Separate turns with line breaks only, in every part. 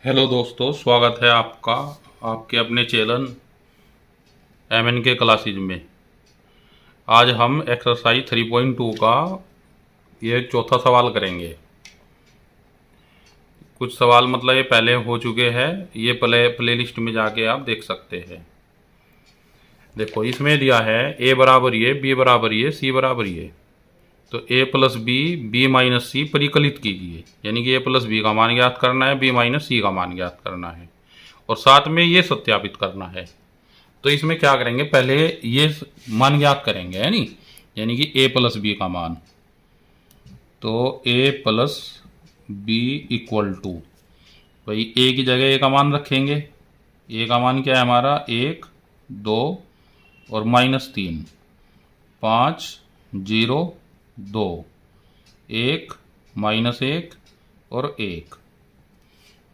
Hello दोस्तों, स्वागत है आपका आपके अपने चैनल MN के क्लासेज में। आज हम एक्सरसाइज 3.2 का ये चौथा सवाल करेंगे। कुछ सवाल मतलब ये पहले हो चुके हैं, ये प्लेलिस्ट में जाके आप देख सकते हैं। देखो, इसमें दिया है a बराबर ये, b बराबर ये, c बराबर ये। तो a प्लस बी माइनस सी परिकलित कीजिए, यानी कि a प्लस बी का मान ज्ञात करना है, b माइनस सी का मान ज्ञात करना है और साथ में ये सत्यापित करना है। तो इसमें क्या करेंगे, पहले ये मान ज्ञात करेंगे, है नी, यानी कि a प्लस बी का मान। तो a plus B equal to, भाई a की जगह a का मान रखेंगे। a का मान क्या है हमारा, 1, 2 और -3, 5, 0, 2, 1, -1 और 1।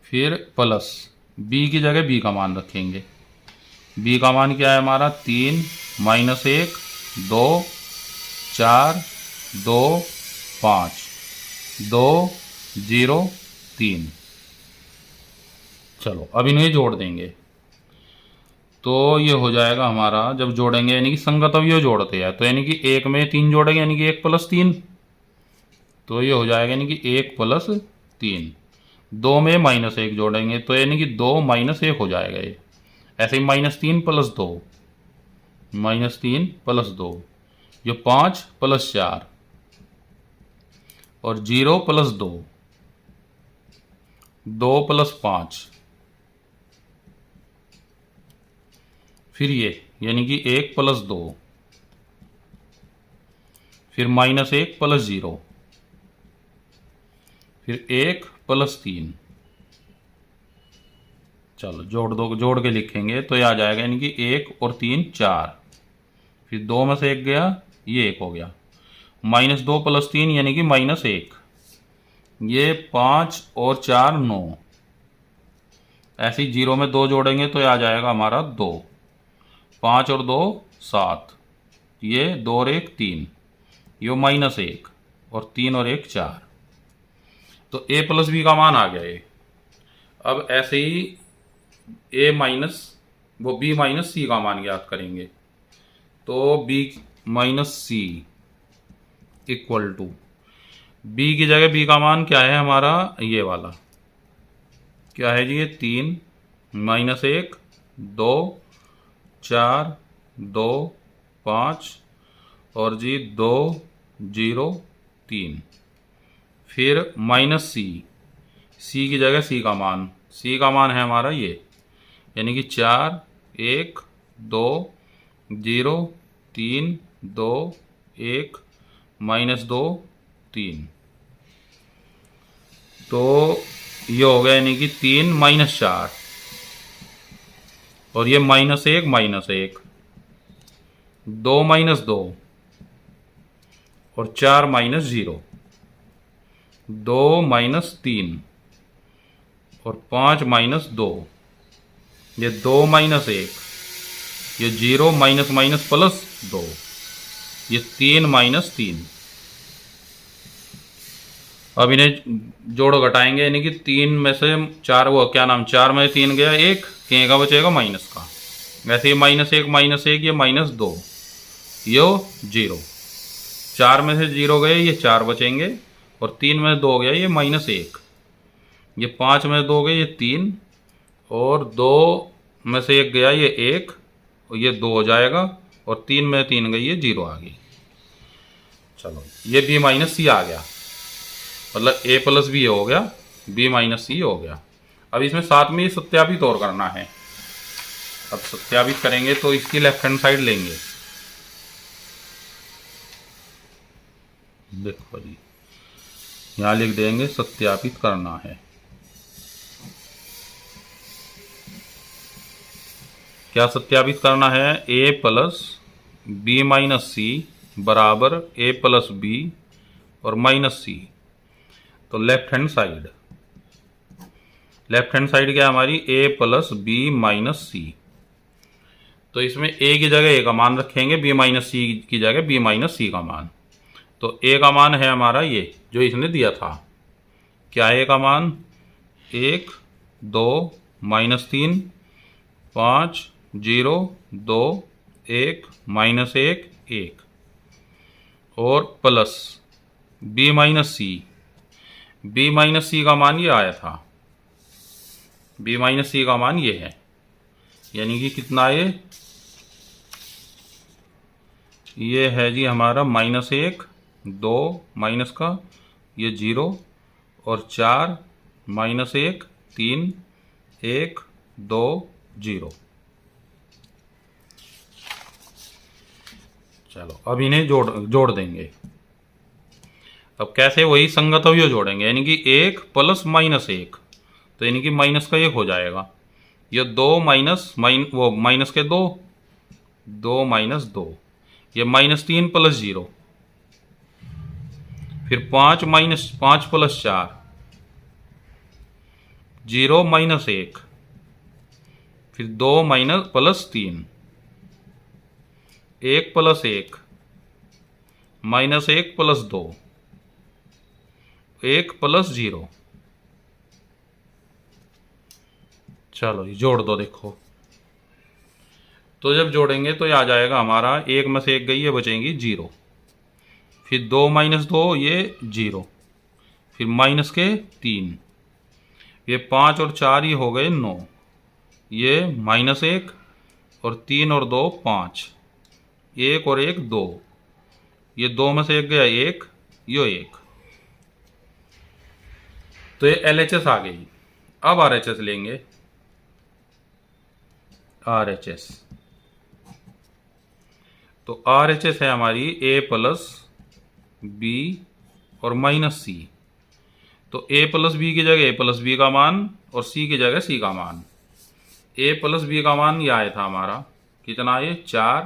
फिर प्लस b की जगह b का मान रखेंगे। b का मान क्या है हमारा, 3, -1, 2, 4, 2, 5, 2, 0, 3। चलो अब इन्हें जोड़ देंगे तो ये हो जाएगा हमारा, जब जोड़ेंगे यानी कि संगत अवयव जोड़ते हैं, तो यानी कि 1 में 3 जोड़ेंगे यानी कि 1 + 3, तो ये हो जाएगा यानी कि 1 + 3। 2 में -1 जोड़ेंगे तो यानी कि 2 - 1 हो जाएगा ये। ऐसे ही -3 + 2, -3 + 2, ये 5 + 4 और 0 + 2, 2 + 5, फिर ये यानी कि 1 + 2, फिर -1 + 0, फिर 1 + 3। चलो जोड़ के लिखेंगे तो ये आ जाएगा, यानी कि 1 और 3 4, फिर 2 में से 1 गया, ये 1 हो गया। -2 + 3 यानी कि -1, ये 5 और 4 9। ऐसे ही 0 में 2 जोड़ेंगे तो ये आ जाएगा हमारा 2, 5 और 2 7, ये 2 और 1 3, ये -1 और 3 और 1 4। तो a + b का मान आ गया ये। अब ऐसे ही b माइनस c का मान ज्ञात करेंगे। तो b - c equal to, b की जगह b का मान क्या है हमारा, ये वाला क्या है जी, ये 3, -1, 2, 4, 2, 5 और जी 2, 0, 3। फिर -c की जगह c का मान है हमारा ये, यानी कि 4, 1, 2, 0, 3, 2, 1, -2, 3। तो ये हो गया यानी कि 3 - 4 और ये -1 -1, 2 - 2 और 4 -0, 2 - 3 और 5 -2, ये 2 - 1, ये 0 +2, ये 3 - 3। अब इन्हें जोड़ घटाएंगे, यानी कि 3 में से 4, वो क्या नाम, 4 में 3 गया 1, का बचेगा माइनस का। वैसे ये -1 -1, ये -2, यो 0, 4 में से 0 गए, ये 4 बचेंगे और 3 में 2 गया, ये -1, ये 5 में 2 गए, ये 3 और 2 में से 1 गया, ये 1 और ये 2 हो जाएगा और 3 में 3 गई, ये 0 आ गई। चलो ये b - c आ गया, मतलब a + b हो गया, b - c हो गया। अब इसमें साथ में ये सत्यापित और करना है। अब सत्यापित करेंगे तो इसकी लेफ्ट हैंड साइड लेंगे। देखो जी, यहाँ लिख देंगे सत्यापित करना है। क्या सत्यापित करना है, a + b - c बराबर a + b और -c। तो लेफ्ट हैंड साइड क्या है हमारी, a + b - c। तो इसमें a की जगह a का मान रखेंगे, b - c की जगह b - c का मान। तो a का मान है हमारा ये जो इसने दिया था, क्या है a का मान, 1, 2 -3 5 0 2 1 -1 1 और प्लस b माइनस सी। b माइनस सी का मान ये आया था, b माइनस सी का मान ये है, यानी कि कितना ये है जी हमारा -1 2 माइनस का ये 0 और 4 -1 3 1 2 0। चलो अब इन्हें जोड़ देंगे। अब कैसे, वही संगत अवयव जोड़ेंगे, यानी कि 1 प्लस -1, तो यानी कि माइनस का 1 हो जाएगा। ये 2 माइनस के 2 2 - 2, ये -3 प्लस 0, फिर 5 प्लस 4 0 -1, फिर 2 प्लस 3 1 प्लस 1 -1 प्लस 2 1 प्लस 0। चलो ये जोड़ दो। देखो तो जब जोड़ेंगे तो ये आ जाएगा हमारा, 1 में से 1 गई, ये बचेंगी 0, फिर 2 - 2 ये 0, फिर माइनस के 3, ये 5 और 4 ये हो गए 9, ये -1 और 3 और 2 5, 1 और 1 2, ये 2 में से 1 गया 1, ये 1, तो ये LHS आ गई। अब RHS लेंगे। RHS तो RHS है हमारी A प्लस B और -C। तो A प्लस B की जगह A प्लस B का मान और C की जगह C का मान। A प्लस B का मान ये आया था हमारा, कितना, ये 4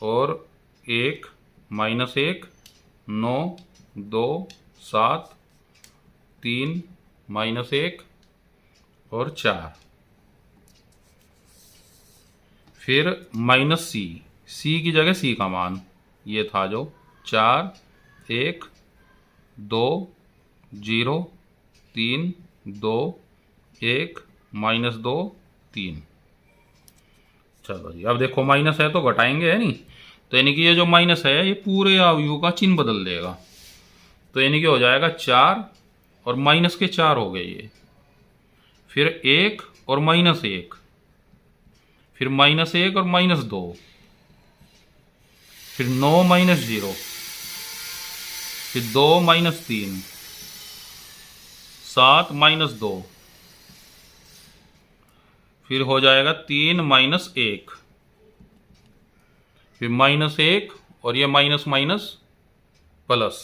और 1 -1 9 2 7 3 -1 और 4, फिर -C, C की जगह C का मान ये था जो 4 1 2 0 3 2 1 -2 3। चलो जी, अब देखो माइनस है तो घटाएंगे, है नहीं, तो यानी कि ये जो माइनस है ये पूरे अवयव का चिन्ह बदल देगा, तो यानी कि हो जाएगा 4 और माइनस के 4 हो गए ये, फिर 1 और -1, फिर -1 और -2, फिर 9 -0, फिर 2 -3, 7 -2, फिर हो जाएगा 3 -1, फिर -1 और ये minus minus plus,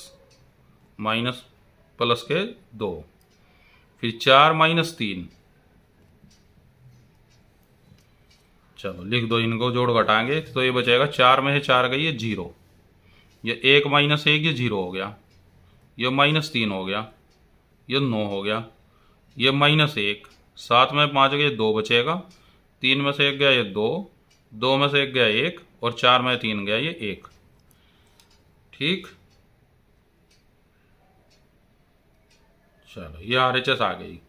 minus plus के 2, फिर 4 -3। चलो लिख दो, इनको जोड़ घटाएंगे तो ये बचेगा, 4 में से 4 गई, ये 0, ये 1 -1 ये 0 हो गया, ये -3 हो गया, ये 9 हो गया, ये -1, 7 में 5 गए 2 बचेगा, 3 में से 1 गया ये 2, 2 में से 1 गया 1 और 4 में 3 गया ये 1। ठीक, चलो ये RHS आ गई।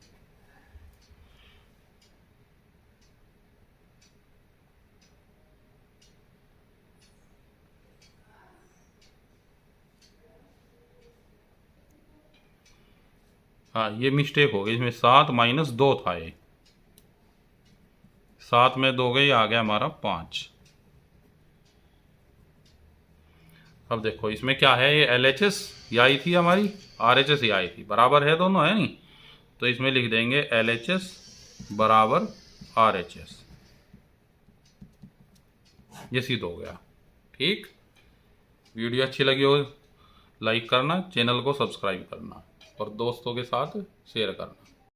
हाँ ये मिस्टेक हो गई, इसमें 7 - 2 था, ये 7 में 2 गई, आ गया हमारा 5। अब देखो इसमें क्या है, ये LHS ये आई थी हमारी, RHS ये आई थी, बराबर है दोनों, है नहीं, तो इसमें लिख देंगे LHS बराबर RHS, ये सिद्ध हो गया। ठीक, वीडियो अच्छी लगी हो लाइक करना, चैनल को सब्सक्राइब करना और दोस्तों के साथ शेयर करना।